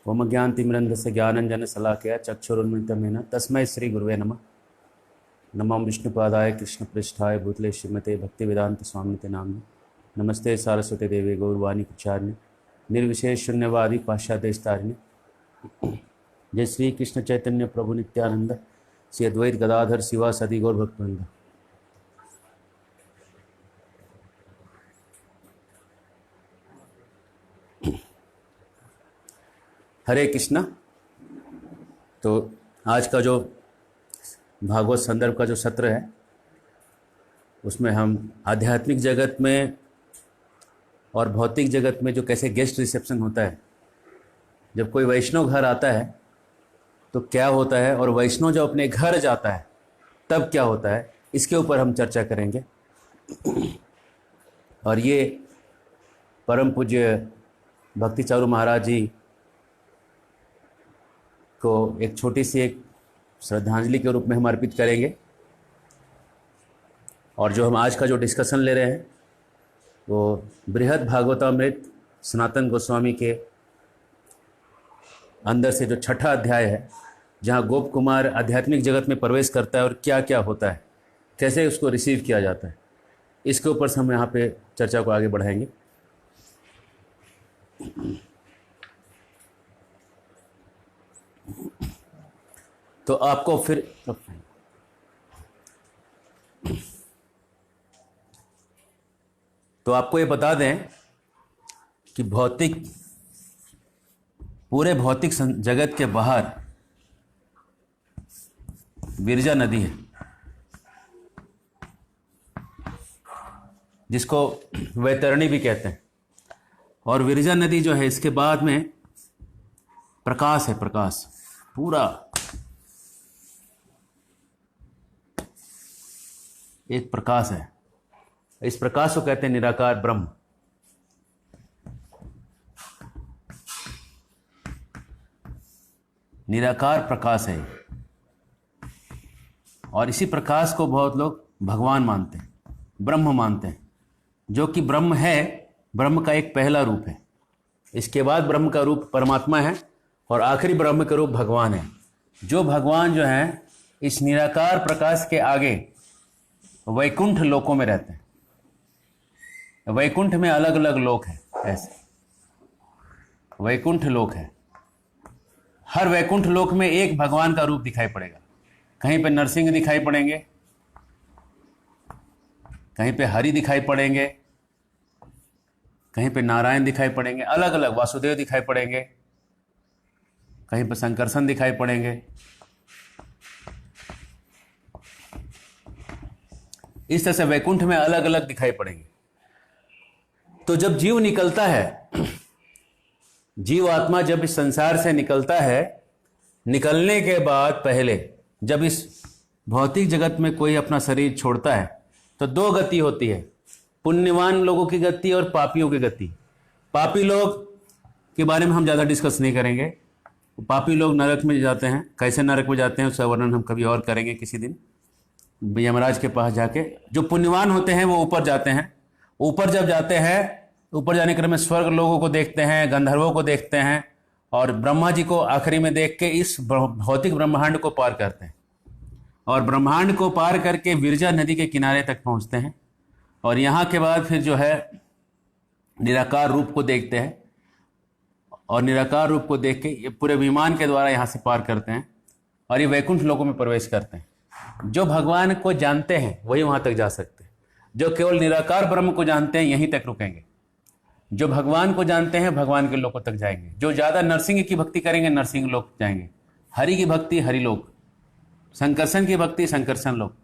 ओम ज्ञानतिमिरन्धस्य ज्ञानञ्जनशलाकया चक्षुरुन्मिलितं येन तस्मै श्रीगुरुवे नमः। नमो विष्णुपादाय कृष्णपृष्ठाय भूतले श्रीमते भक्तिवेदान्तस्वामिते नाम्ने। नमस्ते सारस्वती देवी गौरवाणी प्रचारिणे निर्विशेष शून्यवादी पाश्चात्यस्तारिणे। जय श्री कृष्ण चैतन्य प्रभु नित्यानंद श्री अद्वैत गदाधर शिवा सदी गौर भक्तवृंद। हरे कृष्णा। तो आज का जो भागवत संदर्भ का जो सत्र है उसमें हम आध्यात्मिक जगत में और भौतिक जगत में जो कैसे गेस्ट रिसेप्शन होता है, जब कोई वैष्णव घर आता है तो क्या होता है, और वैष्णव जब अपने घर जाता है तब क्या होता है, इसके ऊपर हम चर्चा करेंगे। और ये परम पूज्य भक्ति चारू महाराज जी को एक छोटी सी एक श्रद्धांजलि के रूप में हम अर्पित करेंगे। और जो हम आज का जो डिस्कशन ले रहे हैं वो बृहद भागवतामृत सनातन गोस्वामी के अंदर से जो छठा अध्याय है, जहाँ गोप कुमार आध्यात्मिक जगत में प्रवेश करता है और क्या क्या होता है, कैसे उसको रिसीव किया जाता है, इसके ऊपर से हम यहाँ पे चर्चा को आगे बढ़ाएंगे। तो आपको फिर तो आपको ये बता दें कि पूरे भौतिक जगत के बाहर विरजा नदी है, जिसको वैतरणी भी कहते हैं। और विरजा नदी जो है, इसके बाद में प्रकाश है, प्रकाश पूरा एक प्रकाश है। इस प्रकाश को कहते हैं निराकार ब्रह्म। निराकार प्रकाश है, और इसी प्रकाश को बहुत लोग भगवान मानते हैं, ब्रह्म मानते हैं, जो कि ब्रह्म है, ब्रह्म का एक पहला रूप है। इसके बाद ब्रह्म का रूप परमात्मा है, और आखिरी ब्रह्म का रूप भगवान है। जो भगवान जो है इस निराकार प्रकाश के आगे वैकुंठ लोकों में रहते हैं। वैकुंठ में अलग अलग लोक हैं, ऐसे वैकुंठ लोक है। हर वैकुंठ लोक में एक भगवान का रूप दिखाई पड़ेगा। कहीं पे नरसिंह दिखाई पड़ेंगे, कहीं पे हरि दिखाई पड़ेंगे, कहीं पे नारायण दिखाई पड़ेंगे, अलग अलग वासुदेव दिखाई पड़ेंगे, कहीं पे संकर्षण दिखाई पड़ेंगे। इस तरह से वैकुंठ में अलग अलग दिखाई पड़ेंगे। तो जब जीव निकलता है, जीव आत्मा जब इस संसार से निकलता है, निकलने के बाद पहले जब इस भौतिक जगत में कोई अपना शरीर छोड़ता है तो दो गति होती है, पुण्यवान लोगों की गति और पापियों की गति। पापी लोग के बारे में हम ज़्यादा डिस्कस नहीं करेंगे। पापी लोग नरक में जाते हैं, कैसे नरक में जाते हैं उसका वर्णन हम कभी और करेंगे किसी दिन, यमराज के पास जाके। जो पुण्यवान होते हैं वो ऊपर जाते हैं। ऊपर जब जाते हैं, ऊपर जाने के क्रम में स्वर्ग लोगों को देखते हैं, गंधर्वों को देखते हैं, और ब्रह्मा जी को आखिरी में देख के इस भौतिक ब्रह्मांड को पार करते हैं। और ब्रह्मांड को पार करके विरजा नदी के किनारे तक पहुंचते हैं, और यहाँ के बाद फिर जो है निराकार रूप को देखते हैं, और निराकार रूप को देख के ये पूरे विमान के द्वारा यहाँ से पार करते हैं, और ये वैकुंठ लोकों में प्रवेश करते हैं। जो भगवान को जानते हैं वही वहाँ तक जा सकते हैं। जो केवल निराकार ब्रह्म को जानते हैं यहीं तक रुकेंगे। जो भगवान को जानते हैं भगवान के लोकों तक जाएंगे। जो ज़्यादा नरसिंह की भक्ति करेंगे नरसिंह लोक जाएंगे, हरि की भक्ति हरि लोक, संकर्षण की भक्ति संकर्षण लोक।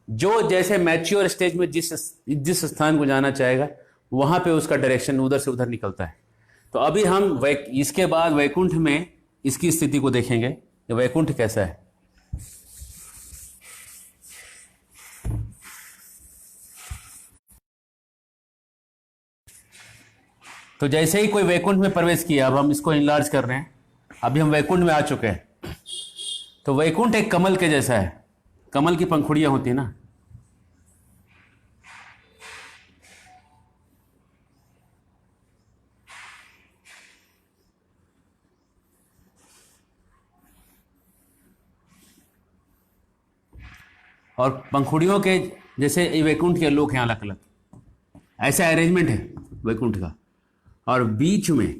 जो जैसे मैच्योर स्टेज में जिस स्थान को जाना चाहेगा वहाँ पे उसका डायरेक्शन उधर से उधर निकलता है। तो अभी हम इसके बाद वैकुंठ में इसकी स्थिति को देखेंगे कि वैकुंठ कैसा है। तो जैसे ही कोई वैकुंठ में प्रवेश किया, अब हम इसको इनलार्ज कर रहे हैं, अभी हम वैकुंठ में आ चुके हैं। तो वैकुंठ एक कमल के जैसा है। कमल की पंखुड़ियां होती है ना, और पंखुड़ियों के जैसे ये वैकुंठ के लोक हैं अलग अलग, ऐसा अरेंजमेंट है वैकुंठ का। और बीच में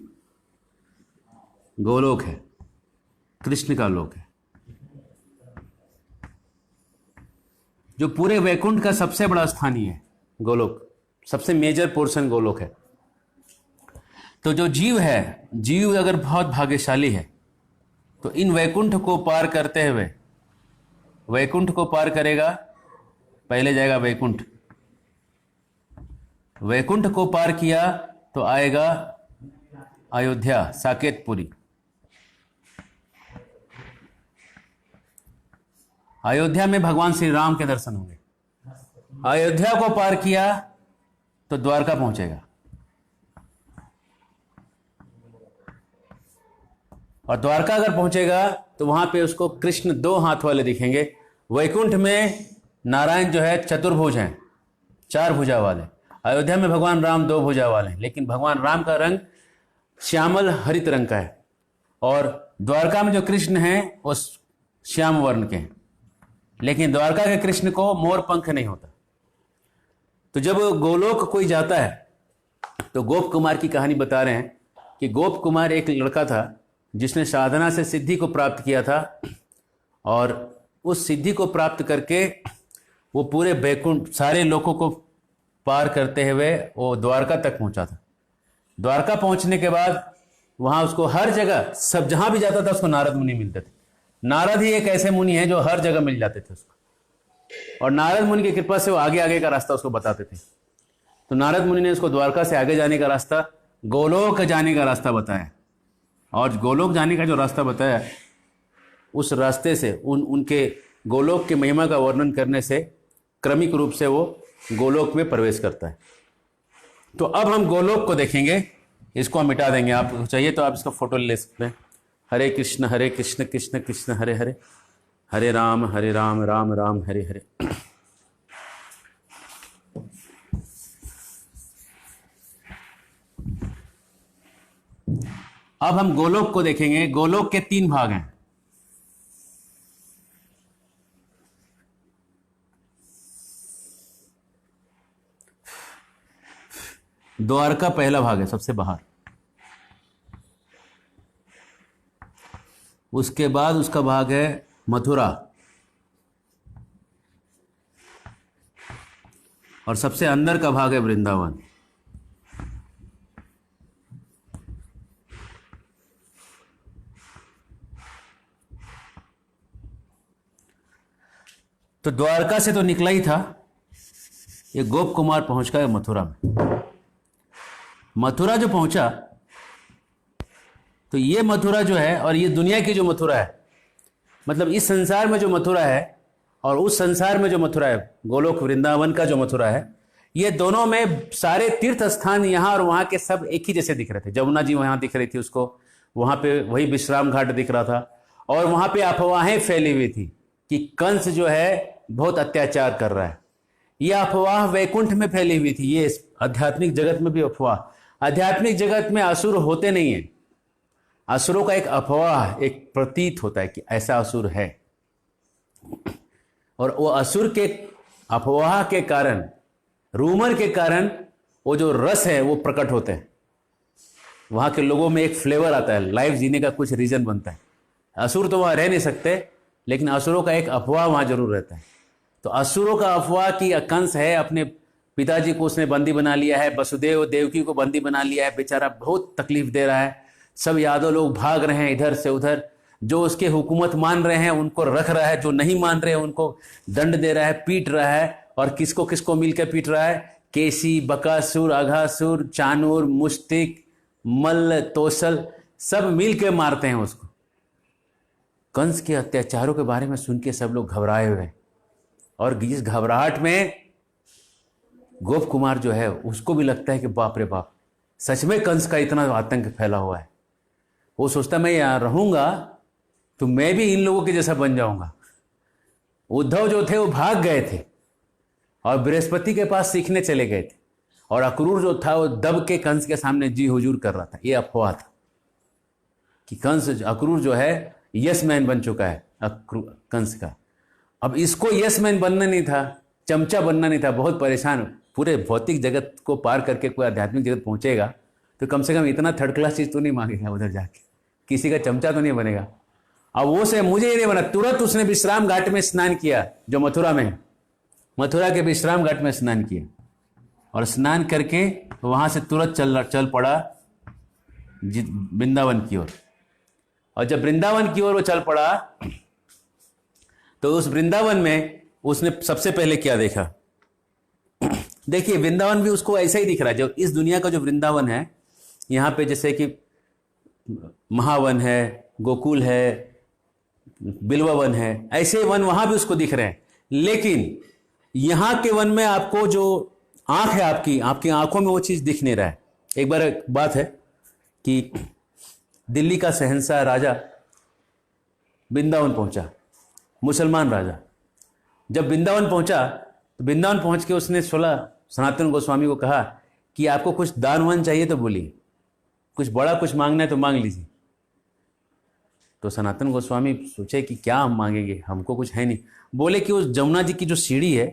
गोलोक है, कृष्ण का लोक है, जो पूरे वैकुंठ का सबसे बड़ा स्थान ही है गोलोक, सबसे मेजर पोर्शन गोलोक है। तो जो जीव है, जीव अगर बहुत भाग्यशाली है तो इन वैकुंठ को पार करते हुए, वैकुंठ को पार करेगा, पहले जाएगा वैकुंठ, वैकुंठ को पार किया तो आएगा अयोध्या, साकेतपुरी। अयोध्या में भगवान श्री राम के दर्शन होंगे। अयोध्या को पार किया तो द्वारका पहुंचेगा, और द्वारका अगर पहुंचेगा तो वहां पे उसको कृष्ण 2 हाथ वाले दिखेंगे। वैकुंठ में नारायण जो है चतुर्भुज हैं, 4 भुजा वाले। अयोध्या में भगवान राम 2 भुजा वाले हैं, लेकिन भगवान राम का रंग श्यामल हरित रंग का है, और द्वारका में जो कृष्ण हैं वो श्याम वर्ण के हैं। लेकिन द्वारका के कृष्ण को मोर पंख नहीं होता। तो जब गोलोक कोई जाता है तो गोप कुमार की कहानी बता रहे हैं कि गोप कुमार एक लड़का था जिसने साधना से सिद्धि को प्राप्त किया था, और उस सिद्धि को प्राप्त करके वो पूरे वैकुंठ सारे लोकों को पार करते हुए वो द्वारका तक पहुंचा था। द्वारका पहुंचने के बाद वहां उसको हर जगह, सब जहां भी जाता था उसको नारद मुनि मिलते थे। नारद ही एक ऐसे मुनि हैं जो हर जगह मिल जाते थे उसको, और नारद मुनि की कृपा से वो आगे आगे का रास्ता उसको बताते थे। तो नारद मुनि ने उसको द्वारका से आगे जाने का रास्ता, गोलोक जाने का रास्ता बताया, और गोलोक जाने का जो रास्ता बताया उस रास्ते से उनके गोलोक के महिमा का वर्णन करने से क्रमिक रूप से वो गोलोक में प्रवेश करता है। तो अब हम गोलोक को देखेंगे, इसको हम मिटा देंगे। आप चाहिए तो आप इसका फोटो ले सकते हैं। हरे कृष्ण कृष्ण कृष्ण हरे हरे, हरे राम राम राम हरे हरे। अब हम गोलोक को देखेंगे। गोलोक के 3 भाग हैं। द्वारका पहला भाग है, सबसे बाहर। उसके बाद उसका भाग है मथुरा, और सबसे अंदर का भाग है वृंदावन। तो द्वारका से तो निकला ही था, ये गोप कुमार पहुंच गया मथुरा में। मथुरा जो पहुंचा, तो ये मथुरा जो है और ये दुनिया की जो मथुरा है, मतलब इस संसार में जो मथुरा है और उस संसार में जो मथुरा है, गोलोक वृंदावन का जो मथुरा है, ये दोनों में सारे तीर्थ स्थान यहाँ और वहाँ के सब एक ही जैसे दिख रहे थे। जमुना जी वहाँ दिख रही थी उसको, वहाँ पे वही विश्राम घाट दिख रहा था, और वहाँ पे अफवाहें फैली हुई थी कि कंस जो है बहुत अत्याचार कर रहा है। ये अफवाह वैकुंठ में फैली हुई थी, ये आध्यात्मिक जगत में भी अफवाह। आध्यात्मिक जगत में असुर होते नहीं है, असुरों का एक अफवाह, एक प्रतीत होता है कि ऐसा असुर है, और वो असुर के अफवाह के कारण, रूमर के कारण वो जो रस है वो प्रकट होते हैं। वहां के लोगों में एक फ्लेवर आता है, लाइफ जीने का कुछ रीजन बनता है। असुर तो वहां रह नहीं सकते, लेकिन असुरों का एक अफवाह वहां जरूर रहता है। तो असुरों का अफवाह की कंस है, अपने पिताजी को उसने बंदी बना लिया है, वसुदेव देवकी को बंदी बना लिया है, बेचारा बहुत तकलीफ दे रहा है। सब यादव लोग भाग रहे हैं इधर से उधर, जो उसके हुकूमत मान रहे हैं उनको रख रहा है, जो नहीं मान रहे हैं उनको दंड दे रहा है, पीट रहा है। और किसको किसको मिलकर पीट रहा है? केसी, बकासुर, अघासुर, चानूर, मुश्तिक, मल्ल, तोसल, सब मिलकर मारते हैं उसको। कंस के अत्याचारों के बारे में सुन के सब लोग घबराए हुए हैं, और इस घबराहट में गोप कुमार जो है उसको भी लगता है कि बाप रे बाप, सच में कंस का इतना आतंक फैला हुआ है। वो सोचता मैं यहाँ रहूंगा तो मैं भी इन लोगों के जैसा बन जाऊंगा। उद्धव जो थे वो भाग गए थे और बृहस्पति के पास सीखने चले गए थे, और अक्रूर जो था वो दब के कंस के सामने जी हुजूर कर रहा था। ये अफवाह था कि कंस, अक्रूर जो है यस मैन बन चुका है कंस का। अब इसको यस मैन बनना नहीं था, चमचा बनना नहीं था, बहुत परेशान। पूरे भौतिक जगत को पार करके कोई आध्यात्मिक जगत पहुंचेगा तो कम से कम इतना थर्ड क्लास चीज़ तो नहीं मांगेगा उधर जाके, किसी का चमचा तो नहीं बनेगा। अब वो से मुझे ये नहीं बना, तुरंत उसने विश्राम घाट में स्नान किया, जो मथुरा में है, मथुरा के विश्राम घाट में स्नान किया, और स्नान करके वहाँ से तुरंत चल पड़ा वृंदावन की ओर। और जब वृंदावन की ओर वो चल पड़ा तो उस वृंदावन में उसने सबसे पहले क्या देखा? देखिए वृंदावन भी उसको ऐसा ही दिख रहा है, जो इस दुनिया का जो वृंदावन है, यहाँ पे जैसे कि महावन है, गोकुल है, बिल्ववन है, ऐसे वन वहां भी उसको दिख रहे हैं। लेकिन यहाँ के वन में आपको जो आंख है, आपकी आंखों में वो चीज दिख नहीं रहा है। एक बार एक बात है कि दिल्ली का शहंशाह राजा वृंदावन पहुंचा, मुसलमान राजा। जब वृंदावन पहुंचा तो वृंदावन पहुंच के उसने सनातन गोस्वामी को कहा कि आपको कुछ दान वान चाहिए तो बोलिए, कुछ बड़ा कुछ मांगना है तो मांग लीजिए। तो सनातन गोस्वामी सोचे कि क्या हम मांगेंगे, हमको कुछ है नहीं। बोले कि उस जमुना जी की जो सीढ़ी है,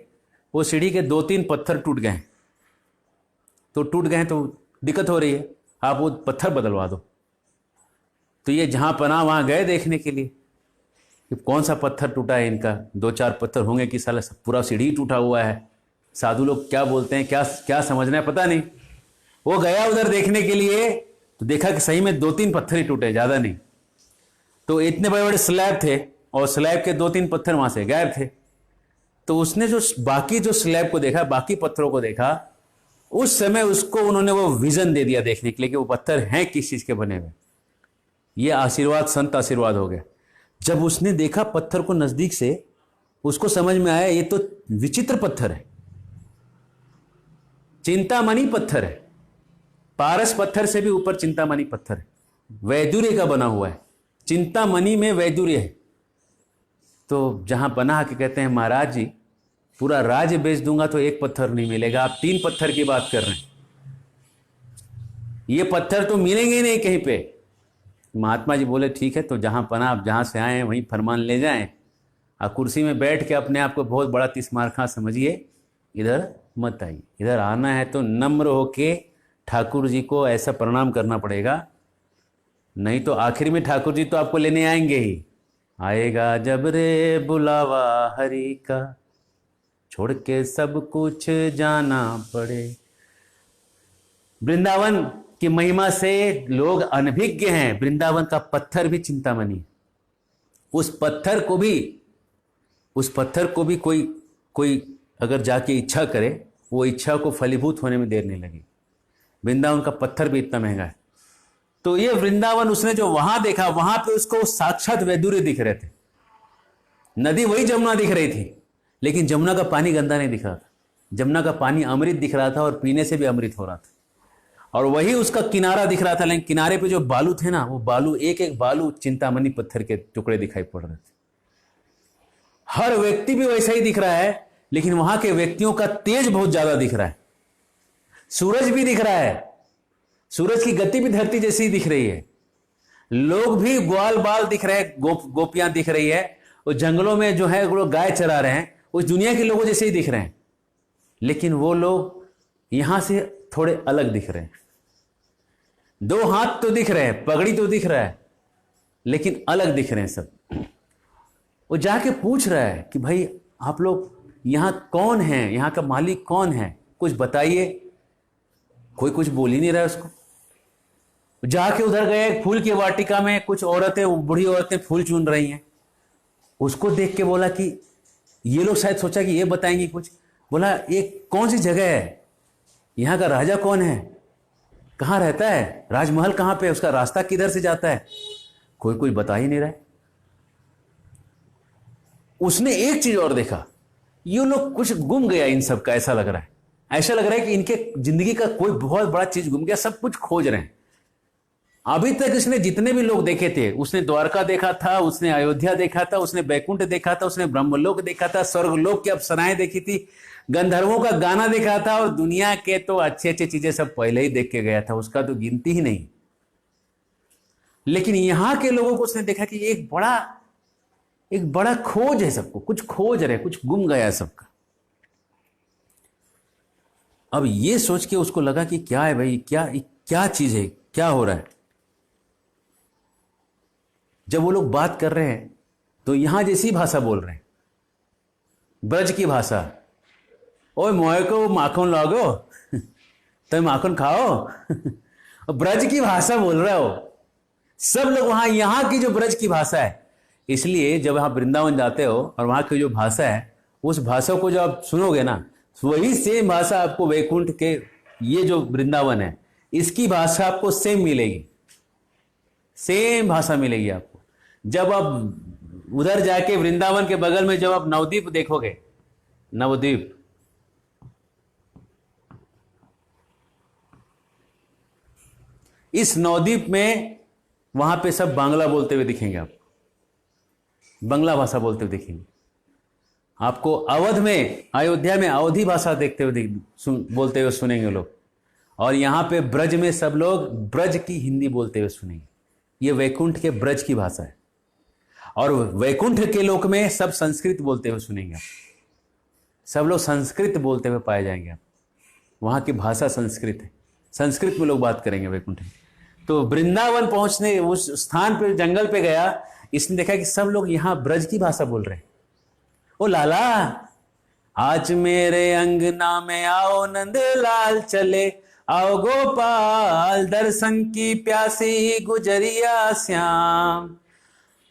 वो सीढ़ी के 2-3 पत्थर टूट गए, तो दिक्कत हो रही है, आप वो पत्थर बदलवा दो। तो ये जहाँ पना वहाँ गए देखने के लिए कि कौन सा पत्थर टूटा है इनका। 2-4 पत्थर होंगे कि साला पूरा सीढ़ी टूटा हुआ है। साधु लोग क्या बोलते हैं, क्या समझना है पता नहीं। वो गया उधर देखने के लिए तो देखा कि सही में 2-3 पत्थर ही टूटे, ज़्यादा नहीं। तो इतने बड़े बड़े स्लैब थे और स्लैब के 2-3 पत्थर वहाँ से गायब थे। तो उसने जो बाकी जो स्लैब को देखा, बाकी पत्थरों को देखा, उस समय उसको उन्होंने वो विजन दे दिया देखने के लिए कि वो पत्थर हैं किस चीज़ के बने हुए। ये आशीर्वाद, संत आशीर्वाद हो गया। जब उसने देखा पत्थर को नजदीक से, उसको समझ में आया ये तो विचित्र पत्थर है, चिंतामणि पत्थर है, पारस पत्थर से भी ऊपर चिंतामणि पत्थर है, वैदुर्य का बना हुआ है। चिंतामणि में वैदुर्य है। तो जहां पनाह के कहते हैं महाराज जी पूरा राज्य बेच दूंगा तो एक पत्थर नहीं मिलेगा, आप 3 पत्थर की बात कर रहे हैं, ये पत्थर तो मिलेंगे ही नहीं कहीं पे। महात्मा जी बोले ठीक है, तो जहां पनाह आप जहां से आए हैं वहीं फरमान ले जाएं, आप कुर्सी में बैठ के अपने आप को बहुत बड़ा तिस्मारखा समझिए, इधर मत आइए। इधर आना है तो नम्र होके ठाकुर जी को ऐसा प्रणाम करना पड़ेगा, नहीं तो आखिर में ठाकुर जी तो आपको लेने आएंगे ही। आएगा जब रे बुलावा हरि का, छोड़ के सब कुछ जाना पड़े। वृंदावन की महिमा से लोग अनभिज्ञ हैं। वृंदावन का पत्थर भी चिंतामणि, उस पत्थर को भी कोई अगर जाके इच्छा करे, वो इच्छा को फलीभूत होने में देर नहीं लगी। वृंदावन का पत्थर भी इतना महंगा है। तो ये वृंदावन उसने जो वहां देखा, वहां पे उसको साक्षात वैदुर्य दिख रहे थे। नदी वही जमुना दिख रही थी, लेकिन जमुना का पानी गंदा नहीं दिख रहा था, जमुना का पानी अमृत दिख रहा था और पीने से भी अमृत हो रहा था। और वही उसका किनारा दिख रहा था, लेकिन किनारे पे जो बालू थे ना, वो बालू एक एक बालू चिंतामणि पत्थर के टुकड़े दिखाई पड़ रहे थे। हर व्यक्ति भी वैसा ही दिख रहा है, लेकिन वहां के व्यक्तियों का तेज बहुत ज्यादा दिख रहा है। सूरज भी दिख रहा है, सूरज की गति भी धरती जैसी ही दिख रही है। लोग भी ग्वाल बाल दिख रहे हैं, गोपियां दिख रही है, और जंगलों में जो है वो गाय चरा रहे हैं, उस दुनिया के लोगों जैसे ही दिख रहे हैं। लेकिन वो लोग यहां से थोड़े अलग दिख रहे हैं। 2 हाथ तो दिख रहे हैं, पगड़ी तो दिख रहा है, लेकिन अलग दिख रहे हैं सब। वो जाके पूछ रहा है कि भाई आप लोग यहां कौन है, यहां का मालिक कौन है, कुछ बताइए। कोई कुछ बोल ही नहीं रहा है उसको। जाके उधर गए, फूल की वाटिका में कुछ औरतें, बूढ़ी औरतें फूल चुन रही हैं। उसको देख के बोला कि ये लोग शायद सोचा कि ये बताएंगे कुछ। बोला ये कौन सी जगह है, यहाँ का राजा कौन है, कहाँ रहता है, राजमहल कहाँ पे है, उसका रास्ता किधर से जाता है। कोई बता ही नहीं रहा है। उसने एक चीज और देखा, ये लोग कुछ गुम गया इन सब का, ऐसा लग रहा है। ऐसा लग रहा है कि इनके जिंदगी का कोई बहुत बड़ा चीज गुम गया, सब कुछ खोज रहे हैं। अभी तक इसने जितने भी लोग देखे थे, उसने द्वारका देखा था, उसने अयोध्या देखा था, उसने बैकुंठ देखा था, उसने ब्रह्मलोक देखा था, स्वर्गलोक की अप्सराएं देखी थी, गंधर्वों का गाना देखा था, और दुनिया के तो अच्छी चीजें सब पहले ही देख के गया था, उसका तो गिनती ही नहीं। लेकिन यहां के लोगों को उसने देखा कि एक बड़ा एक बड़ा खोज है सबको, कुछ खोज रहे, कुछ गुम गया है सबका। अब ये सोच के उसको लगा कि क्या है भाई, क्या क्या चीज है, क्या हो रहा है। जब वो लोग बात कर रहे हैं तो यहां जैसी भाषा बोल रहे हैं, ब्रज की भाषा। ओए मोए को माखन लागो तो माखन खाओ ब्रज की भाषा बोल रहे हो सब लोग वहां, यहां की जो ब्रज की भाषा है। इसलिए जब आप वृंदावन जाते हो और वहां की जो भाषा है, उस भाषा को जब आप सुनोगे ना, वही सेम भाषा आपको वैकुंठ के, ये जो वृंदावन है इसकी भाषा आपको सेम मिलेगी, सेम भाषा मिलेगी आपको। जब आप उधर जाके वृंदावन के बगल में जब आप नवद्वीप देखोगे, नवद्वीप, इस नवद्वीप में वहां पे सब बांग्ला बोलते हुए दिखेंगे, आप बांग्ला भाषा बोलते हुए दिखेंगे। आपको अवध में, अयोध्या में अवधी भाषा देखते हुए बोलते हुए सुनेंगे लोग, और यहां पे ब्रज में सब लोग ब्रज की हिंदी बोलते हुए सुनेंगे। ये वैकुंठ के ब्रज की भाषा है। और वैकुंठ के लोक में सब संस्कृत बोलते हुए सुनेंगे आप, सब लोग संस्कृत बोलते हुए पाए जाएंगे आप। वहां की भाषा संस्कृत है, संस्कृत में लोग बात करेंगे वैकुंठ में। तो वृंदावन पहुंचने उस स्थान पे, जंगल पे गया, इसने देखा कि सब लोग यहां ब्रज की भाषा बोल रहे हैं। ओ लाला, आज मेरे अंगना में आओ नंदलाल चले, आओ गोपाल दर्शन की प्यासी गुजरिया श्याम,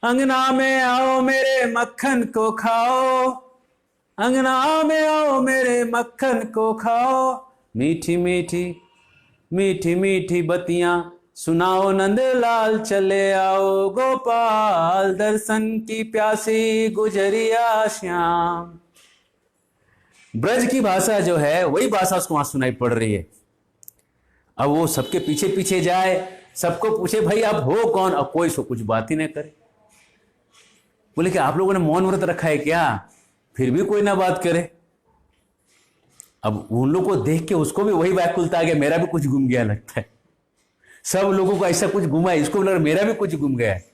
अंगना में आओ मेरे मक्खन को खाओ, अंगना में आओ मेरे मक्खन को खाओ, मीठी मीठी मीठी मीठी बतियां सुनाओ नंदलाल चले, आओ गोपाल दर्शन की प्यासी गुजरिया श्याम। ब्रज की भाषा जो है वही भाषा उसको वहां सुनाई पड़ रही है। अब वो सबके पीछे पीछे जाए, सबको पूछे भाई आप हो कौन, अब कोई सो कुछ बात ही नहीं करे। बोले कि आप लोगों ने मौन व्रत रखा है क्या, फिर भी कोई ना बात करे। अब उन लोगों को देख के उसको भी वही व्याकुलता आ गया, मेरा भी कुछ गुम गया लगता है। सब लोगों को ऐसा कुछ गुमा है, इसको भी लग रहा मेरा भी कुछ गुम गया है।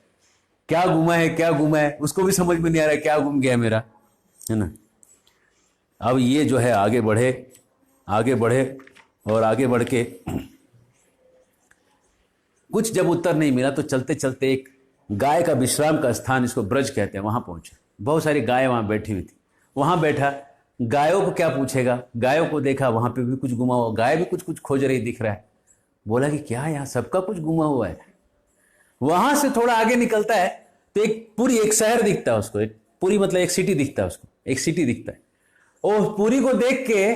क्या गुमा है, क्या गुमा है, उसको भी समझ में नहीं आ रहा है क्या गुम गया मेरा, है ना। अब ये जो है आगे बढ़े, आगे बढ़े, और आगे बढ़ के कुछ जब उत्तर नहीं मिला तो चलते चलते एक गाय का विश्राम का स्थान, इसको ब्रज कहते हैं, वहां पहुंचे। बहुत सारी गाय वहां बैठी हुई थी। वहां बैठा, गायों को क्या पूछेगा, गायों को देखा वहां पे भी कुछ गुमा हुआ, गाय भी कुछ कुछ खोज रही दिख रहा है। बोला कि क्या यहाँ सबका कुछ गुमा हुआ है। वहां से थोड़ा आगे निकलता है तो एक शहर दिखता है उसको, एक पूरी मतलब एक सिटी दिखता है उसको, एक सिटी दिखता है। और पूरी को देख के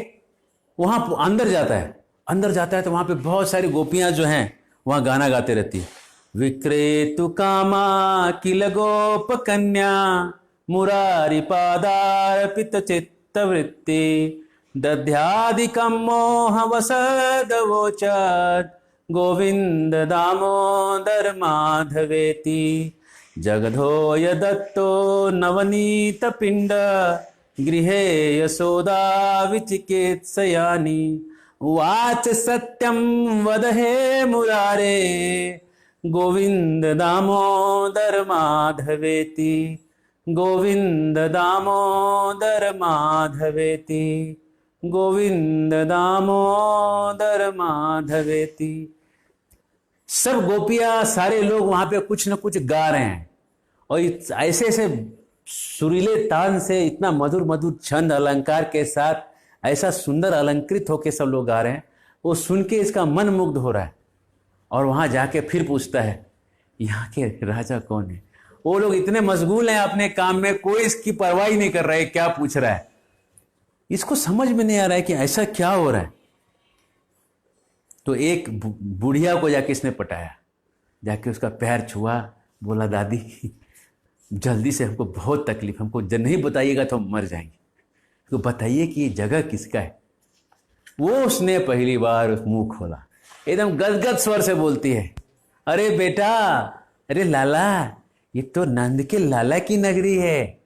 वहां अंदर जाता है, अंदर जाता है तो वहां पे बहुत सारी गोपियां जो हैं वहां गाना गाते रहती है। विक्रेतु कामा किल गोप कन्या, मुरारी पादार्पित चित्त वृत्ति, दध्यादिकं मोह वसदवोचत्, गोविंद दामोदर माधवेति, जगधोय दत्तो नवनीत पिंड, गृहे यशोदा विचिकित्सयानि, वाच सत्यं वद हे मुरारे, गोविंद दामोदर माधवेति, गोविंद दामोदर माधवेति, गोविंद दामोदर माधवेति। सब गोपियां, सारे लोग वहां पे कुछ न कुछ गा रहे हैं, और ऐसे ऐसे सुरीले तान से, इतना मधुर मधुर छंद अलंकार के साथ ऐसा सुंदर अलंकृत होके सब लोग गा रहे हैं। वो सुन के इसका मन मुग्ध हो रहा है, और वहां जाके फिर पूछता है यहाँ के राजा कौन है। वो लोग इतने मशगूल हैं अपने काम में, कोई इसकी परवाह ही नहीं कर रहा है क्या पूछ रहा है। इसको समझ में नहीं आ रहा है कि ऐसा क्या हो रहा है। तो एक बुढ़िया को जाके इसने पटाया, जाके उसका पैर छुआ, बोला दादी जल्दी से, हमको बहुत तकलीफ, हमको नहीं बताइएगा तो हम मर जाएंगे, तो बताइए कि ये जगह किसका है। वो उसने पहली बार मुंह खोला, एकदम गदगद स्वर से बोलती है, अरे बेटा, अरे लाला, ये तो नंद के लाला की नगरी है,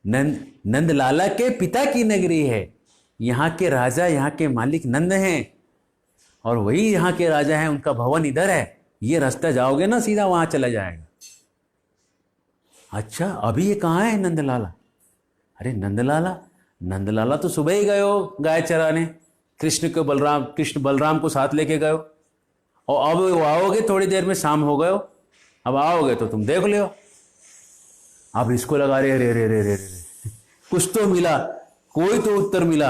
नंद लाला के पिता की नगरी है। यहाँ के राजा, यहाँ के मालिक नंद हैं, और वही यहाँ के राजा हैं, उनका भवन इधर है, ये रास्ता जाओगे ना सीधा वहां चला जाएगा। अच्छा, अभी ये कहाँ है नंदलाला? अरे नंदलाला, नंदलाला तो सुबह ही गए हो गाय चराने, कृष्ण बलराम को साथ लेके गए हो, और अब वो आओगे थोड़ी देर में, शाम हो गए हो, अब आओगे तो तुम देख लियो। अब इसको लगा रे रे रे रे रे रे, कुछ तो मिला, कोई तो उत्तर मिला।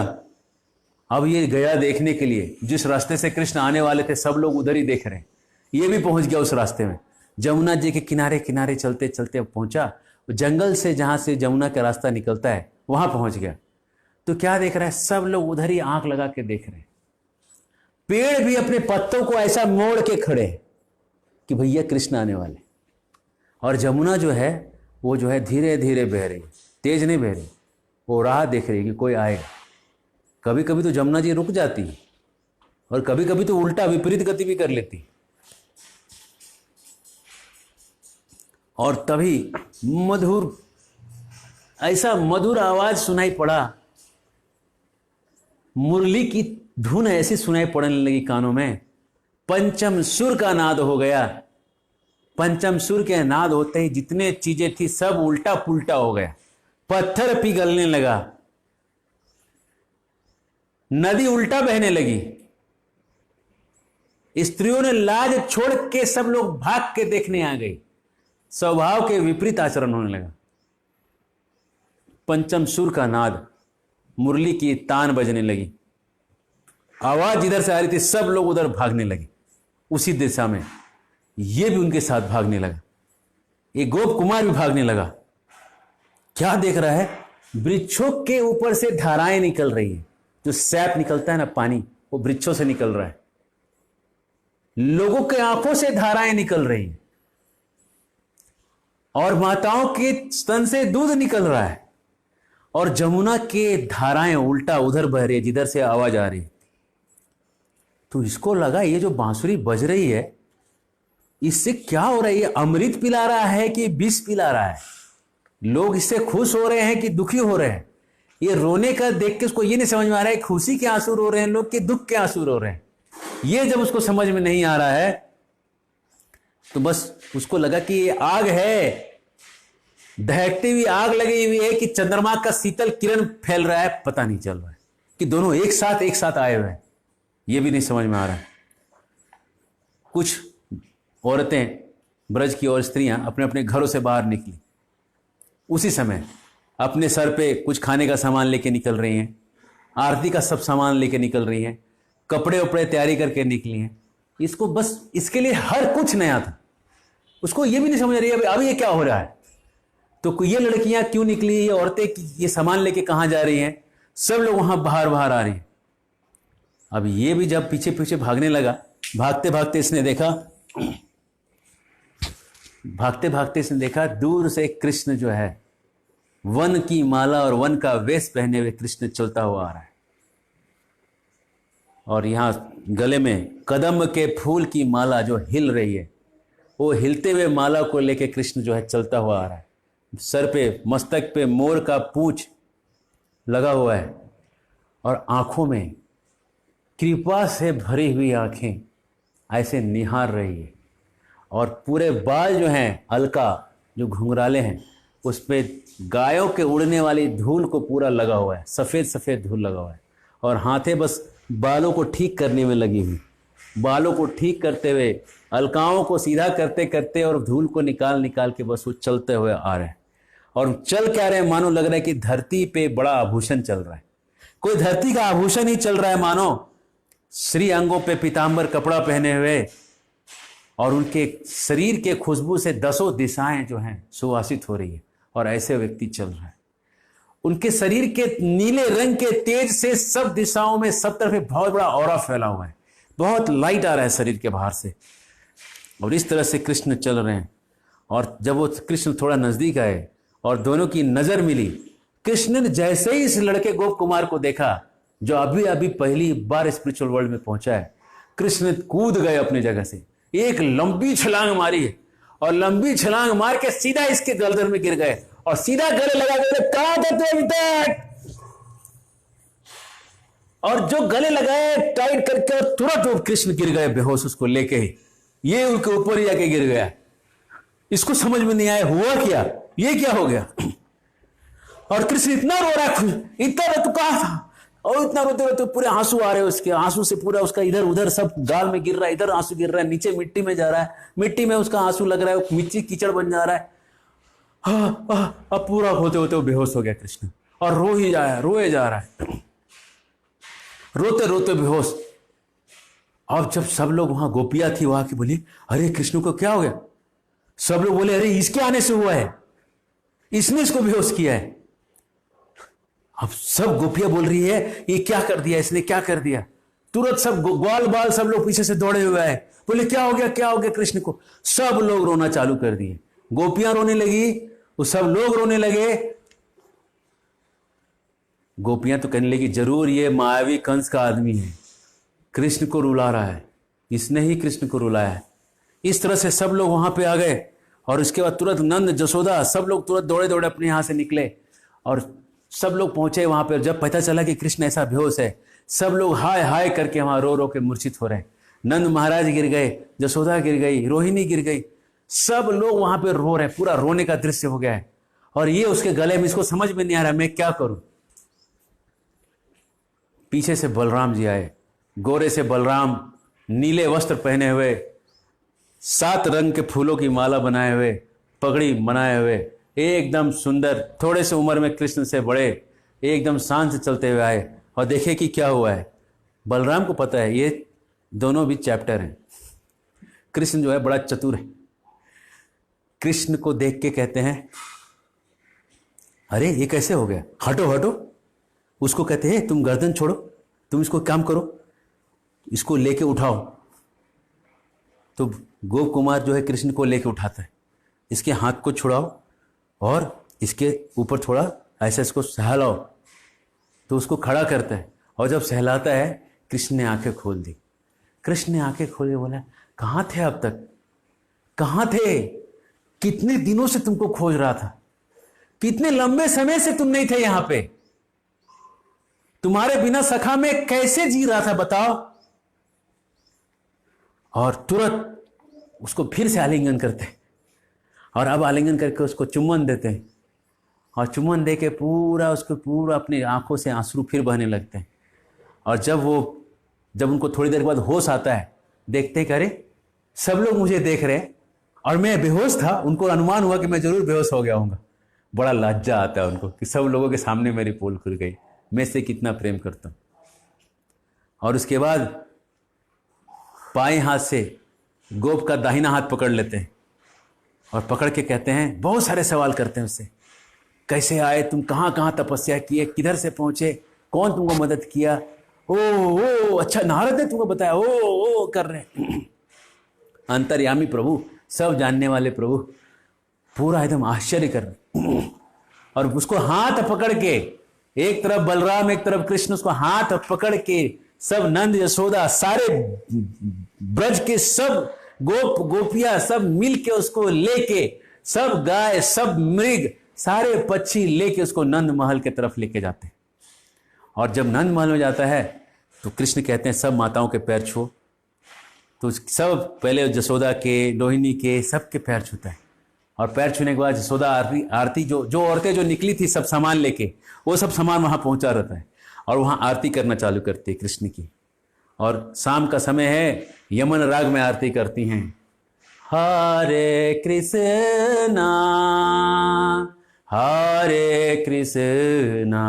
अब ये गया देखने के लिए, जिस रास्ते से कृष्ण आने वाले थे सब लोग उधर ही देख रहे हैं। ये भी पहुंच गया उस रास्ते में, जमुना जी के किनारे किनारे चलते चलते पहुंचा, जंगल से जहां से जमुना का रास्ता निकलता है वहां पहुंच गया। तो क्या देख रहा है, सब लोग उधर ही आंख लगा के देख रहे हैं। पेड़ भी अपने पत्तों को ऐसा मोड़ के खड़े हैं कि भैया कृष्ण आने वाले। और जमुना जो है वो जो है धीरे धीरे बह रही, तेज नहीं बह रही, वो राह देख रही कि कोई आएगा। कभी कभी तो जमुना जी रुक जाती है और कभी कभी तो उल्टा विपरीत गति भी कर लेती। और तभी ऐसा मधुर आवाज सुनाई पड़ा, मुरली की धुन ऐसी सुनाई पड़ने लगी कानों में, पंचम सुर का नाद हो गया। पंचम सुर के नाद होते ही जितने चीजें थी सब उल्टा पुल्टा हो गया, पत्थर पिघलने लगा, नदी उल्टा बहने लगी। स्त्रियों ने लाज छोड़ के सब लोग भाग के देखने आ गई, स्वभाव के विपरीत आचरण होने लगा। पंचम सुर का नाद, मुरली की तान बजने लगी, आवाज जिधर से आ रही थी सब लोग उधर भागने लगे उसी दिशा में। ये भी उनके साथ भागने लगा, ये गोप कुमार भी भागने लगा। क्या देख रहा है, वृक्षों के ऊपर से धाराएं निकल रही है, जो सैप निकलता है ना पानी, वो वृक्षों से निकल रहा है। लोगों के आंखों से धाराएं निकल रही हैं और माताओं के स्तन से दूध निकल रहा है, और जमुना के धाराएं उल्टा उधर बह रही है जिधर से आवाज आ रही है। तो इसको लगा ये जो बांसुरी बज रही है इससे क्या हो रहा है, ये अमृत पिला रहा है कि विष पिला रहा है? लोग इससे खुश हो रहे हैं कि दुखी हो रहे हैं? ये रोने का देख के उसको ये नहीं समझ में आ रहा है खुशी के आंसू रो रहे हैं लोग कि दुख के आंसू रो रहे हैं। ये जब उसको समझ में नहीं आ रहा है तो बस उसको लगा कि ये आग है, दहकती हुई आग लगी हुई है कि चंद्रमा का शीतल किरण फैल रहा है, पता नहीं चल रहा है कि दोनों एक साथ आए हुए हैं, ये भी नहीं समझ में आ रहा है। कुछ औरतें, ब्रज की और स्त्रियां अपने अपने घरों से बाहर निकली, उसी समय अपने सर पे कुछ खाने का सामान लेके निकल रही हैं, आरती का सब सामान लेके निकल रही हैं, कपड़े उपड़े तैयारी करके निकली हैं। इसको बस इसके लिए हर कुछ नया था, उसको ये भी नहीं समझ रही है अभी ये क्या हो रहा है। तो ये लड़कियां क्यों निकली, ये औरतें ये सामान लेके कहां जा रही हैं, सब लोग वहां बाहर आ रही हैं। अब ये भी जब पीछे पीछे भागने लगा, भागते भागते इसने देखा दूर से कृष्ण जो है वन की माला और वन का वेश पहने हुए कृष्ण चलता हुआ आ रहा है, और यहां गले में कदम के फूल की माला जो हिल रही है, वो हिलते हुए माला को लेके कृष्ण जो है चलता हुआ आ रहा है। सर पे, मस्तक पे मोर का पूंछ लगा हुआ है और आंखों में कृपा से भरी हुई आंखें ऐसे निहार रही है, और पूरे बाल जो हैं अलका, जो घुंघराले हैं, उस पे गायों के उड़ने वाली धूल को पूरा लगा हुआ है, सफ़ेद सफ़ेद धूल लगा हुआ है, और हाथें बस बालों को ठीक करने में लगी हुई, बालों को ठीक करते हुए, अलकाओं को सीधा करते करते और धूल को निकाल निकाल के बस वो चलते हुए आ रहे हैं। और चल क्या रहे हैं, मानो लग रहा है कि धरती पे बड़ा आभूषण चल रहा है, कोई धरती का आभूषण ही चल रहा है मानो। श्री अंगों पे पीतांबर कपड़ा पहने हुए, और उनके शरीर के खुशबू से 10 दिशाएं जो हैं सुवासित हो रही है, और ऐसे व्यक्ति चल रहा है। उनके शरीर के नीले रंग के तेज से सब दिशाओं में सब तरफ बहुत बड़ा ऑरा फैला हुआ है, बहुत लाइट आ रहा है शरीर के बाहर से, और इस तरह से कृष्ण चल रहे हैं। और जब वो कृष्ण थोड़ा नजदीक आए और दोनों की नजर मिली, कृष्ण ने जैसे ही इस लड़के गोप कुमार को देखा जो अभी अभी पहली बार स्पिरिचुअल वर्ल्ड में पहुंचा है, कृष्ण कूद गए अपनी जगह से, एक लंबी छलांग मारी और लंबी छलांग मार के सीधा इसके गर्दन में गिर गए और सीधा गले लगा गए, कहां थे तुम तक? और जो गले लगाए टाइट करके, और तुरंत वो कृष्ण गिर गए बेहोश, उसको लेके ही ये उनके ऊपर ही आके गिर गया। इसको समझ में नहीं आया हुआ क्या, ये क्या हो गया। और कृष्ण इतना रो रहा है, इतना रो, तू कहां था, और इतना रोते रोते पूरे आंसू आ रहे हैं उसके, आंसू से पूरा उसका इधर उधर सब गाल में गिर रहा है, इधर आंसू गिर रहा है, नीचे मिट्टी में जा रहा है, मिट्टी में उसका आंसू लग रहा है, मिट्टी कीचड़ बन जा रहा है। अब पूरा होते होते वो बेहोश हो गया कृष्ण, और रोए जा रहा है, रोते रोते बेहोश। अब जब सब लोग वहां, गोपियां थी वहां की, बोली अरे कृष्ण को क्या हो गया। सब लोग बोले अरे इसके आने से हुआ है, इसने इसको बेहोश किया है। अब सब गोपियां बोल रही है ये क्या कर दिया, इसने क्या कर दिया। तुरंत सब ग्वाल बाल सब लोग पीछे से दौड़े हुए आए, बोले क्या हो गया, क्या हो गया कृष्ण को। सब लोग रोना चालू कर दिए, गोपियां रोने लगी, वो सब लोग रोने लगे। गोपियां तो कहने लगी जरूर ये मायावी कंस का आदमी है, कृष्ण को रुला रहा है, इसने ही कृष्ण को रुलाया है। इस तरह से सब लोग वहां पे आ गए, और उसके बाद तुरंत नंद जसोदा सब लोग तुरंत दौड़े दौड़े अपने यहां से निकले, और सब लोग पहुंचे वहां पर। जब पता चला कि कृष्ण ऐसा बेहोश है, सब लोग हाय हाय करके वहां रो रो के मूर्छित हो रहे हैं। नंद महाराज गिर गए, जसोदा गिर गई, रोहिणी गिर गई, सब लोग वहां पे रो रहे हैं, पूरा रोने का दृश्य हो गया है। और ये उसके गले में, इसको समझ में नहीं आ रहा मैं क्या करूं। पीछे से बलराम जी आए, गोरे से बलराम, नीले वस्त्र पहने हुए, 7 रंग के फूलों की माला बनाए हुए, पगड़ी बनाए हुए, एकदम सुंदर, थोड़े से उम्र में कृष्ण से बड़े, एकदम शान से चलते हुए आए। और देखे कि क्या हुआ है। बलराम को पता है ये दोनों भी चैप्टर हैं, कृष्ण जो है बड़ा चतुर है। कृष्ण को देख के कहते हैं अरे ये कैसे हो गया, हटो हटो। उसको कहते हैं तुम गर्दन छोड़ो, तुम इसको काम करो, इसको लेके उठाओ। तो गोप कुमार जो है कृष्ण को लेके उठाता है, इसके हाथ को छुड़ाओ और इसके ऊपर थोड़ा ऐसे इसको सहलाओ। तो उसको खड़ा करता है, और जब सहलाता है कृष्ण ने आंखें खोल दी। कृष्ण ने आंखें खोल के बोला कहां थे अब तक, कहां थे, कितने दिनों से तुमको खोज रहा था, कितने लंबे समय से तुम नहीं थे यहां पे, तुम्हारे बिना सखा में कैसे जी रहा था बताओ। और तुरंत उसको फिर से आलिंगन करते हैं, और अब आलिंगन करके उसको चुम्बन देते हैं, और चुम्बन दे के पूरा उसको पूरा अपनी आंखों से आंसू फिर बहने लगते हैं। और जब उनको थोड़ी देर बाद होश आता है, देखते हैं कि अरे सब लोग मुझे देख रहे हैं और मैं बेहोश था, उनको अनुमान हुआ कि मैं जरूर बेहोश हो गया हूँगा। बड़ा लज्जा आता है उनको कि सब लोगों के सामने मेरी पोल खुल गई, मैं इससे कितना प्रेम करता हूँ। और उसके बाद बाएं हाथ से गोप का दाहिना हाथ पकड़ लेते हैं, और पकड़ के कहते हैं, बहुत सारे सवाल करते हैं उससे, कैसे आए तुम, कहाँ कहाँ तपस्या किए, किधर से पहुंचे, कौन तुमको मदद किया, ओ अच्छा नारद ने तुमको बताया, ओ कर रहे। अंतर्यामी प्रभु, सब जानने वाले प्रभु, पूरा एकदम आश्चर्य कर रहे। और उसको हाथ पकड़ के, एक तरफ बलराम एक तरफ कृष्ण, उसको हाथ पकड़ के सब नंद यशोदा सारे ब्रज के सब गोपियां सब मिल के उसको लेके, सब गाय सब मृग सारे पक्षी लेके उसको नंद महल के तरफ लेके जाते हैं। और जब नंद महल में जाता है तो कृष्ण कहते हैं सब माताओं के पैर छू। तो सब पहले जसोदा के, रोहिणी के, सबके पैर छूता है। और पैर छूने के बाद जसोदा आरती जो औरतें जो निकली थी सब सामान लेके, वो सब सामान वहां पहुंचा रहता है, और वहां आरती करना चालू करती है कृष्ण की। और शाम का समय है, यमन राग में आरती करती हैं, हरे कृष्णा हरे कृष्णा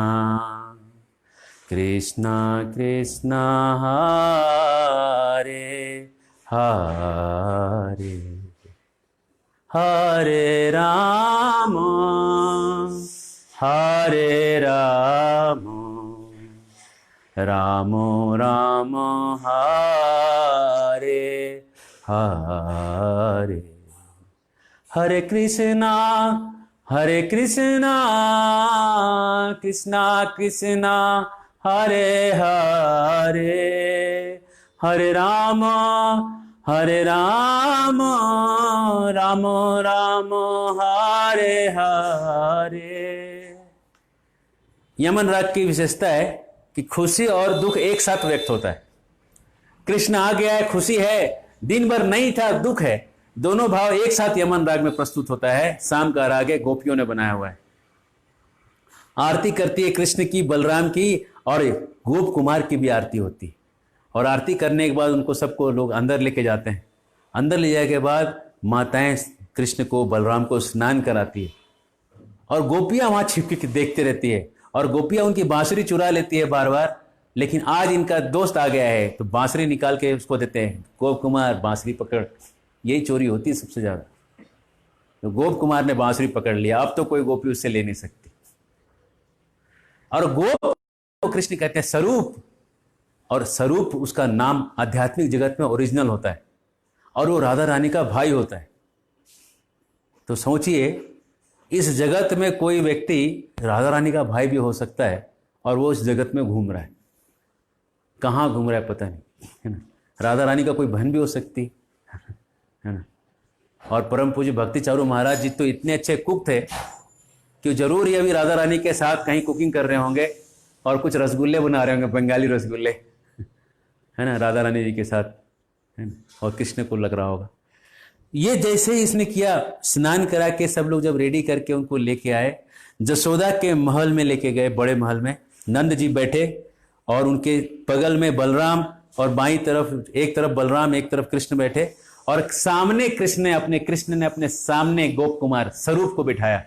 कृष्णा कृष्णा हरे हरे, हरे राम राम राम हरे हरे, हरे कृष्णा कृष्णा कृष्णा हरे हरे, हरे राम राम राम हरे हरे। यमन राग की विशेषता है कि खुशी और दुख एक साथ व्यक्त होता है। कृष्ण आ गया है, खुशी है, दिन भर नहीं था, दुख है, दोनों भाव एक साथ यमन राग में प्रस्तुत होता है। शाम का राग है, गोपियों ने बनाया हुआ है। आरती करती है कृष्ण की, बलराम की, और गोप कुमार की भी आरती होती है। और आरती करने के बाद उनको सबको लोग अंदर लेके जाते हैं। अंदर ले जाने के बाद माताएं कृष्ण को, बलराम को स्नान कराती है, और गोपियां वहां छिपके के देखते रहती है, और गोपियां उनकी बांसुरी चुरा लेती है बार बार। लेकिन आज इनका दोस्त आ गया है तो बांसुरी निकाल के उसको देते हैं, गोप कुमार बांसुरी पकड़। यही चोरी होती है सबसे ज्यादा। तो गोप कुमार ने बांसुरी पकड़ लिया, अब तो कोई गोपी उससे ले नहीं सकती। और गोप को कृष्ण कहते हैं स्वरूप, और स्वरूप उसका नाम आध्यात्मिक जगत में ओरिजिनल होता है, और वो राधा रानी का भाई होता है। तो सोचिए, इस जगत में कोई व्यक्ति राधा रानी का भाई भी हो सकता है, और वो इस जगत में घूम रहा है। कहाँ घूम रहा है पता नहीं, है ना। राधा रानी का कोई बहन भी हो सकती है ना। और परम पूज्य भक्ति चारू महाराज जी तो इतने अच्छे कुक थे कि जरूर ही अभी राधा रानी के साथ कहीं कुकिंग कर रहे होंगे, और कुछ रसगुल्ले बना रहे होंगे, बंगाली रसगुल्ले, है ना, राधा रानी जी के साथ, है ना। और कृष्ण को लग रहा होगा। ये जैसे ही इसने किया, स्नान करा के सब लोग जब रेडी करके उनको लेके आए, जसोदा के महल में लेके गए, बड़े महल में नंद जी बैठे, और उनके बगल में बलराम, और बाईं तरफ, एक तरफ बलराम एक तरफ कृष्ण बैठे, और सामने कृष्ण ने अपने सामने गोप कुमार स्वरूप को बिठाया,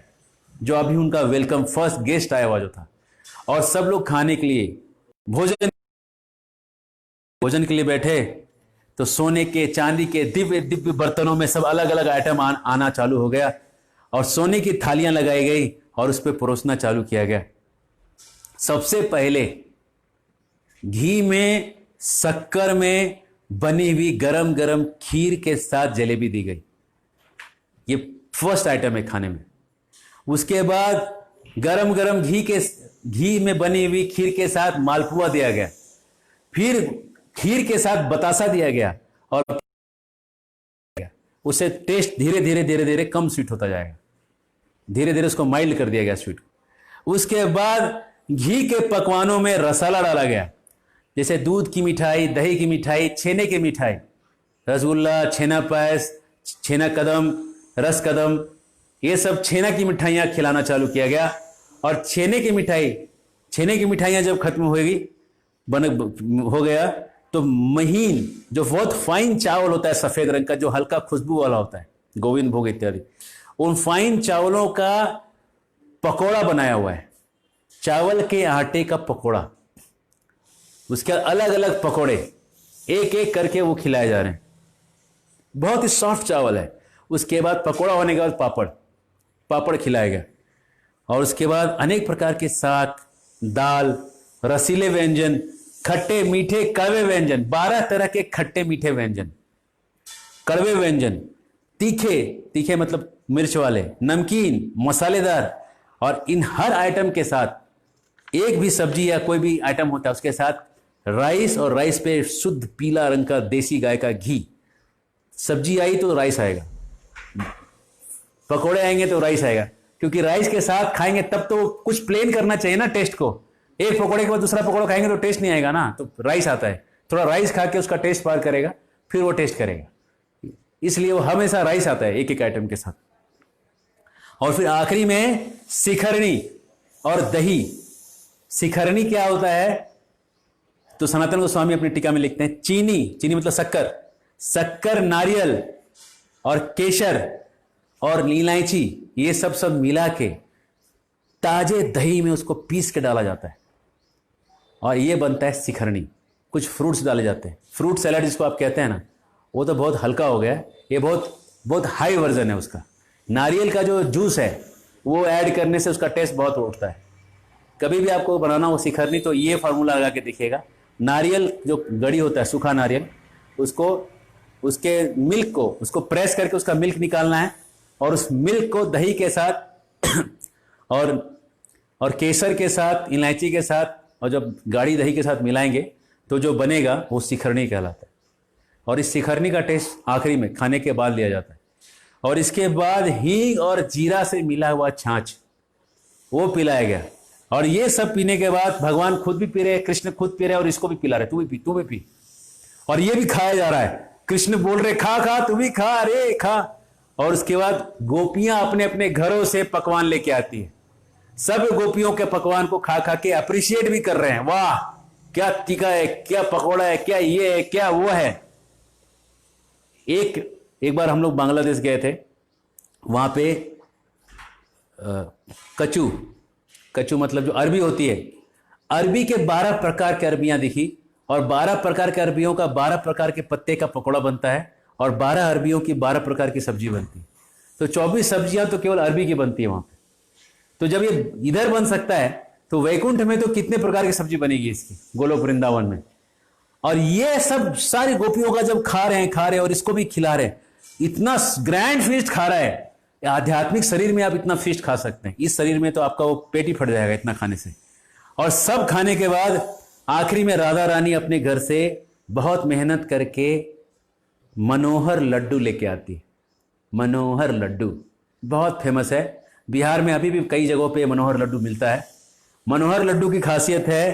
जो अभी उनका वेलकम फर्स्ट गेस्ट आया हुआ जो था। और सब लोग खाने के लिए, भोजन के लिए बैठे। तो सोने के, चांदी के दिव्य दिव्य बर्तनों में सब अलग अलग आइटम आना चालू हो गया, और सोने की थालियां लगाई गई, और उस पर परोसना चालू किया गया। सबसे पहले घी में, शक्कर में बनी हुई गरम गरम खीर के साथ जलेबी दी गई। ये फर्स्ट आइटम है खाने में। उसके बाद गरम गरम घी में बनी हुई खीर के साथ मालपुआ दिया गया। फिर खीर के साथ बतासा दिया गया, और उसे टेस्ट धीरे धीरे धीरे धीरे कम स्वीट होता जाएगा, धीरे धीरे उसको माइल्ड कर दिया गया स्वीट। उसके बाद घी के पकवानों में रसाला डाला गया, जैसे दूध की मिठाई, दही की मिठाई, छेने की मिठाई, रसगुल्ला, छेना पायस, छेना कदम, रस कदम, ये सब छेना की मिठाइयां खिलाना चालू किया गया। और छेने की मिठाइयां जब खत्म हो गया, तो महीन, जो बहुत फाइन चावल होता है सफेद रंग का, जो हल्का खुशबू वाला होता है, गोविंद भोग इत्यादि, उन फाइन चावलों का पकोड़ा बनाया हुआ है, चावल के आटे का पकोड़ा। उसके अलग अलग पकोड़े एक एक करके वो खिलाए जा रहे हैं। बहुत ही सॉफ्ट चावल है। उसके बाद पकोड़ा होने के बाद पापड़ खिलाया गया, और उसके बाद अनेक प्रकार के साग, दाल, रसीले व्यंजन, खट्टे मीठे कड़वे व्यंजन, 12 तरह के खट्टे मीठे व्यंजन, कड़वे व्यंजन, तीखे मतलब मिर्च वाले, नमकीन, मसालेदार, और इन हर आइटम के साथ एक भी सब्जी या कोई भी आइटम होता है उसके साथ राइस, और राइस पे शुद्ध पीला रंग का देसी गाय का घी। सब्जी आई तो राइस आएगा, पकोड़े आएंगे तो राइस आएगा, क्योंकि राइस के साथ खाएंगे तब तो कुछ प्लेन करना चाहिए ना टेस्ट को। एक पकोड़े के बाद दूसरा पकोड़ा खाएंगे तो टेस्ट नहीं आएगा ना, तो राइस आता है, थोड़ा राइस खा के उसका टेस्ट पार करेगा, फिर वो टेस्ट करेगा। इसलिए वो हमेशा राइस आता है एक एक आइटम के साथ। और फिर आखिरी में शिखरणी और दही। शिखरणी क्या होता है, तो सनातन गोस्वामी अपनी टीका में लिखते हैं, चीनी मतलब शक्कर, नारियल और केसर और इलायची, ये सब मिला के ताजे दही में उसको पीस के डाला जाता है, और ये बनता है शिखरणी। कुछ फ्रूट्स डाले जाते हैं, फ्रूट सैलड जिसको आप कहते हैं ना, वो तो बहुत हल्का हो गया है, ये बहुत हाई वर्जन है उसका। नारियल का जो जूस है वो ऐड करने से उसका टेस्ट बहुत उठता है। कभी भी आपको बनाना हो शिखरणी तो ये फार्मूला लगा के देखिएगा। नारियल जो गड़ी होता है, सूखा नारियल, उसके मिल्क को, उसको प्रेस करके उसका मिल्क निकालना है, और उस मिल्क को दही के साथ और केसर के साथ, इलायची के साथ, और जब गाढ़ी दही के साथ मिलाएंगे तो जो बनेगा वो शिखरणी कहलाता है। और इस शिखरणी का टेस्ट आखिरी में खाने के बाद लिया जाता है। और इसके बाद हींग और जीरा से मिला हुआ छाछ वो पिलाया गया। और ये सब पीने के बाद भगवान खुद भी पी रहे, कृष्ण खुद पी रहे, और इसको भी पिला रहे, तू भी पी। और ये भी खाया जा रहा है। कृष्ण बोल रहे खा खा, तू भी खा, अरे खा। और उसके बाद गोपियां अपने अपने घरों से पकवान लेके आती है, सब गोपियों के पकवान को खा खा के अप्रिशिएट भी कर रहे हैं, वाह क्या तीखा है, क्या पकौड़ा है, क्या ये है, क्या वो है। एक बार हम लोग बांग्लादेश गए थे, वहां पे कचू, कचू मतलब जो अरबी होती है, अरबी के 12 प्रकार के अरबियां दिखी, और 12 प्रकार के अरबियों का 12 प्रकार के पत्ते का पकौड़ा बनता है, और 12 अरबियों की 12 प्रकार की सब्जी बनती है। तो 24 सब्जियां तो केवल अरबी की बनती है वहां पे। तो जब ये इधर बन सकता है तो वैकुंठ में तो कितने प्रकार की सब्जी बनेगी इसकी, गोलोक वृंदावन में। और ये सब सारी गोपियों का जब खा रहे हैं और इसको भी खिला रहे हैं, इतना ग्रैंड फीस्ट खा रहा है। आध्यात्मिक शरीर में आप इतना फीस्ट खा सकते हैं, इस शरीर में तो आपका वो पेट ही फट जाएगा इतना खाने से। और सब खाने के बाद आखिरी में राधा रानी अपने घर से बहुत मेहनत करके मनोहर लड्डू लेके आती है। मनोहर लड्डू बहुत फेमस है, बिहार में अभी भी कई जगहों पे मनोहर लड्डू मिलता है। मनोहर लड्डू की खासियत है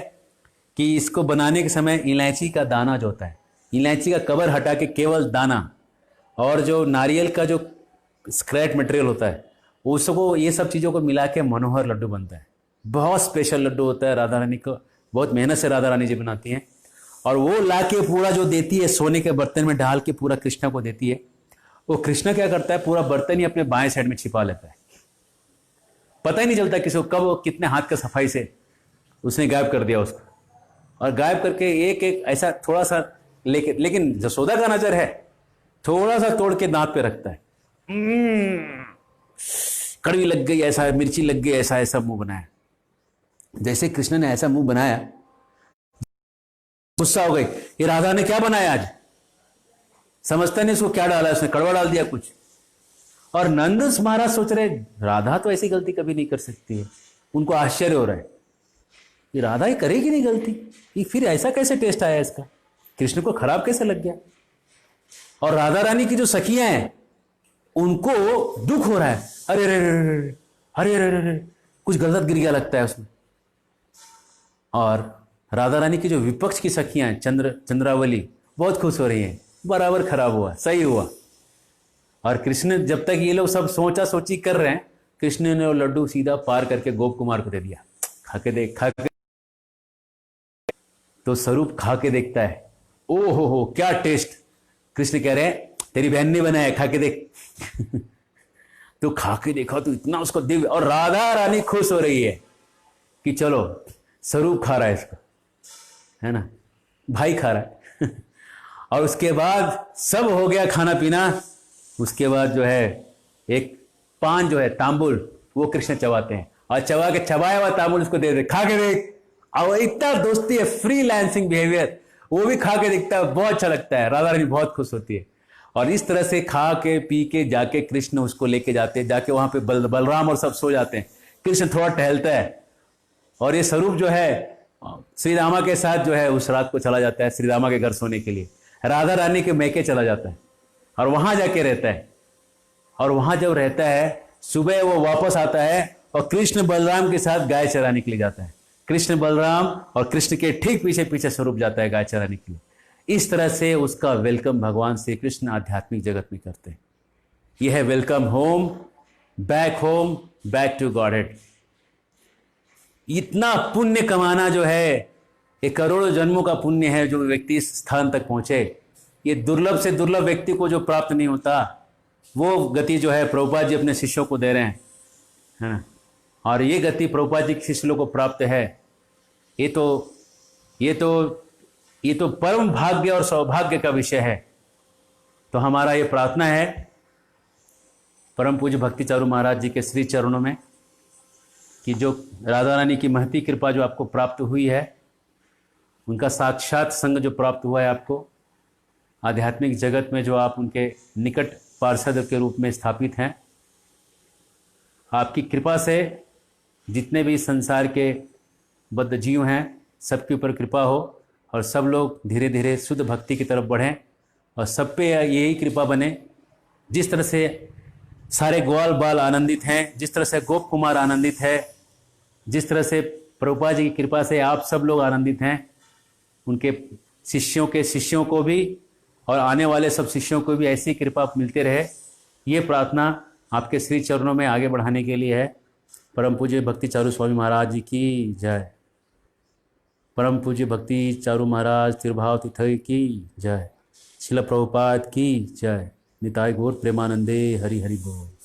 कि इसको बनाने के समय इलायची का दाना जो होता है, इलायची का कवर हटा के केवल दाना, और जो नारियल का जो स्क्रैच मटेरियल होता है उसको, ये सब चीज़ों को मिला के मनोहर लड्डू बनता है। बहुत स्पेशल लड्डू होता है, राधा रानी को बहुत मेहनत से राधा रानी जी बनाती हैं। और वो ला के पूरा जो देती है, सोने के बर्तन में डाल के पूरा कृष्णा को देती है। वो कृष्णा क्या करता है, पूरा बर्तन ही अपने बाएं साइड में छिपा लेता है, पता ही नहीं चलता किसी को कब कितने हाथ का सफाई से उसने गायब कर दिया उसको। और गायब करके एक एक ऐसा थोड़ा सा लेके, लेकिन जसोदा का नजर है, थोड़ा सा तोड़ के दांत पे रखता है, कड़वी लग गई ऐसा, मिर्ची लग गई ऐसा, ऐसा मुंह बनाया। जैसे कृष्ण ने ऐसा मुंह बनाया, गुस्सा हो गई, ये राधा ने क्या बनाया आज, समझता नहीं इसको क्या डाला, उसने कड़वा डाल दिया कुछ। और नंद महाराज सोच रहे राधा तो ऐसी गलती कभी नहीं कर सकती है, उनको आश्चर्य हो रहा है कि राधा ही करेगी नहीं गलती, ये फिर ऐसा कैसे टेस्ट आया इसका, कृष्ण को खराब कैसे लग गया। और राधा रानी की जो सखियां हैं उनको दुख हो रहा है, अरे रे रे रे, अरे रे रे रे, कुछ गलत गिर गया लगता है उसमें। और राधा रानी की जो विपक्ष की सखियां हैं, चंद्रावली, बहुत खुश हो रही हैं, बराबर खराब हुआ, सही हुआ। और कृष्ण, जब तक ये लोग सब सोचा सोची कर रहे हैं, कृष्ण ने वो लड्डू सीधा पार करके गोप कुमार को दे दिया, खा के देख, खा के। तो स्वरूप खा के देखता है, ओ हो क्या टेस्ट। कृष्ण कह रहे हैं तेरी बहन ने बनाया, खा के देख। तो खा के देखा तो इतना उसको दिव्य, और राधा रानी खुश हो रही है कि चलो स्वरूप खा रहा है इसको, है ना, भाई खा रहा है। और उसके बाद सब हो गया खाना पीना। उसके बाद जो है एक पान जो है तांबुल, वो कृष्ण चबाते हैं, और चबा के चबाया हुआ तांबुल उसको दे दे, खा के देख। और इतना दोस्ती है, फ्रीलांसिंग बिहेवियर, वो भी खा के दिखता है, बहुत अच्छा लगता है, राधा रानी बहुत खुश होती है। और इस तरह से खा के पी के जाके कृष्ण उसको लेके जाते हैं, जाके वहां पे बलराम और सब सो जाते हैं, कृष्ण थोड़ा टहलता है, और ये स्वरूप जो है श्री रामा के साथ जो है उस रात को चला जाता है श्री रामा के घर सोने के लिए, राधा रानी के मैके चला जाता है और वहां जाके रहता है। और वहां जब रहता है, सुबह वो वापस आता है और कृष्ण बलराम के साथ गाय चराने के लिए जाता है। कृष्ण बलराम और कृष्ण के ठीक पीछे पीछे स्वरूप जाता है गाय चराने के लिए। इस तरह से उसका वेलकम भगवान श्री कृष्ण आध्यात्मिक जगत में करते हैं। यह है welcome home, back to Godhead. इतना पुण्य कमाना जो है, ये करोड़ों जन्मों का पुण्य है जो व्यक्ति इस स्थान तक पहुंचे। ये दुर्लभ से दुर्लभ व्यक्ति को जो प्राप्त नहीं होता, वो गति जो है प्रभुपाद जी अपने शिष्यों को दे रहे हैं, है ना। और ये गति प्रभुपाद जी के शिष्यों को प्राप्त है। ये तो परम भाग्य और सौभाग्य का विषय है। तो हमारा ये प्रार्थना है परम पूज्य भक्ति चारू महाराज जी के श्री चरणों में कि जो राधा रानी की महती कृपा जो आपको प्राप्त हुई है, उनका साक्षात संग जो प्राप्त हुआ है आपको आध्यात्मिक जगत में, जो आप उनके निकट पार्षद के रूप में स्थापित हैं, आपकी कृपा से जितने भी संसार के बद्ध जीव हैं सबके ऊपर कृपा हो और सब लोग धीरे धीरे शुद्ध भक्ति की तरफ बढ़ें और सब पे यही कृपा बने। जिस तरह से सारे ग्वाल बाल आनंदित हैं, जिस तरह से गोप कुमार आनंदित है, जिस तरह से प्रभुपाद जी की कृपा से आप सब लोग आनंदित हैं, उनके शिष्यों के शिष्यों को भी और आने वाले सब शिष्यों को भी ऐसी कृपा मिलते रहे। ये प्रार्थना आपके श्री चरणों में आगे बढ़ाने के लिए है। परम पूज्य भक्ति चारू स्वामी महाराज जी की जय। परम पूज्य भक्ति चारू महाराज तिरुभाव तिथि की जय। शिला प्रभुपाद की जय। निताय गौर प्रेमानंदे हरि हरि बोल।